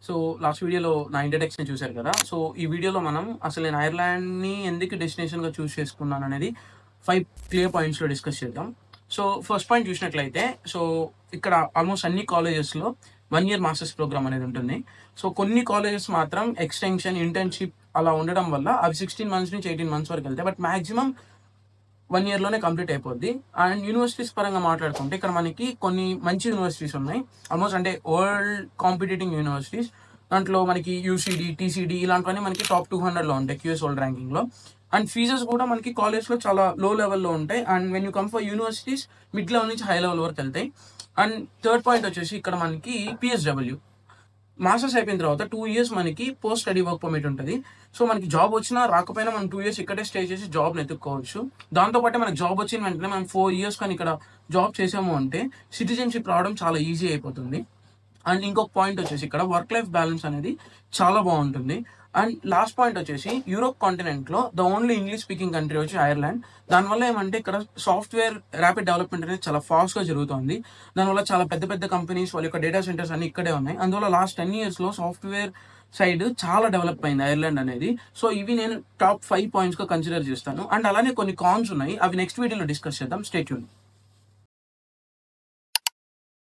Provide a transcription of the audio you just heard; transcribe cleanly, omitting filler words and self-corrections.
So last వీడియోలో నా introduction చూశారు కదా. సో ఈ వీడియోలో మనం అసలు నేను ఐర్లాండ్‌ని ఎందుకు డెస్టినేషన్‌గా చూస్ చేసుకున్నాననేది 5 క్లియర్ పాయింట్స్‌లో డిస్కస్ చేద్దాం. సో ఫస్ట్ పాయింట్ చూసినట్లయితే సో ఇక్కడ ఆల్మోస్ట్ అన్ని కాలేజెస్‌లో 1 ఇయర్ మాస్టర్స్ ప్రోగ్రామ్ అనేది ఉంటుంది. సో కొన్ని కాలేజెస్ మాత్రం ఎక్స్‌టెన్షన్, ఇంటర్న్‌షిప్ అలా ఉండడం వల్ల అవి 16 మంత్స్ నుంచి 18 మంత్స్ వరకు వెళ్తాయి. బట్ మాక్సిమం 1 ఇయర్‌లోనే కంప్లీట్ అయిపోద్ది. అండ్ యూనివర్సిటీస్ పరంగా మాట్లాడుకుంటే ఇక్కడ మనకి కొన్ని మంచి యూనివర్సిటీస్ ఉన్నాయి. ఆల్మోస్ట్ అంటే వరల్డ్ కాంపిటీటింగ్ యూనివర్సిటీస్. దాంట్లో మనకి యూసీడీ, టీసీడీ ఇలాంటివన్నీ మనకి టాప్ 200లో ఉంటాయి క్యూఎస్ వరల్డ్ ర్యాంకింగ్‌లో. అండ్ ఫీజెస్ కూడా మనకి కాలేజ్‌లో చాలా లో లెవెల్‌లో ఉంటాయి. And when you come for universities mid level నుంచి హై లెవెల్ వరకు వెళ్తాయి. అండ్ థర్డ్ పాయింట్ వచ్చేసి ఇక్కడ మనకి పీఎస్‌డబ్ల్యూ. మాస్టర్స్ అయిపోయిన తర్వాత 2 ఇయర్స్ మనకి పోస్ట్ స్టడీ వర్క్ పర్మిట్ ఉంటుంది. సో మనకి జాబ్ వచ్చినా రాకపోయినా మనం 2 ఇయర్స్ ఇక్కడే స్టే చేసి జాబ్‌ని ఎతుక్కోవచ్చు. దాంతో పాటే మనకు జాబ్ వచ్చిన వెంటనే మనం 4 ఇయర్స్ కానీ ఇక్కడ జాబ్ చేసాము అంటే సిటిజన్‌షిప్ రావడం చాలా ఈజీ అయిపోతుంది. అండ్ ఇంకొక పాయింట్ వచ్చేసి ఇక్కడ వర్క్ లైఫ్ బ్యాలెన్స్ అనేది చాలా బాగుంటుంది. అండ్ లాస్ట్ పాయింట్ వచ్చేసి యూరోప్ కాంటినెంట్లో the only English speaking country వచ్చి ఐర్లాండ్. దానివల్ల ఏమంటే ఇక్కడ సాఫ్ట్వేర్ ర్యాపిడ్ డెవలప్మెంట్ అనేది చాలా ఫాస్ట్గా జరుగుతుంది. దానివల్ల చాలా పెద్ద పెద్ద కంపెనీస్ వాళ్ళ యొక్క డేటా సెంటర్స్ అన్ని ఇక్కడే ఉన్నాయి. అందువల్ల లాస్ట్ 10 ఇయర్స్లో సాఫ్ట్వేర్ సైడ్ చాలా డెవలప్ అయింది ఐర్లాండ్ అనేది. సో ఇవి నేను టాప్ 5 పాయింట్స్గా కన్సిడర్ చేస్తాను. అండ్ అలానే కొన్ని కాన్స్ ఉన్నాయి, అవి నెక్స్ట్ వీడియోలో డిస్కస్ చేద్దాం. Stay tune.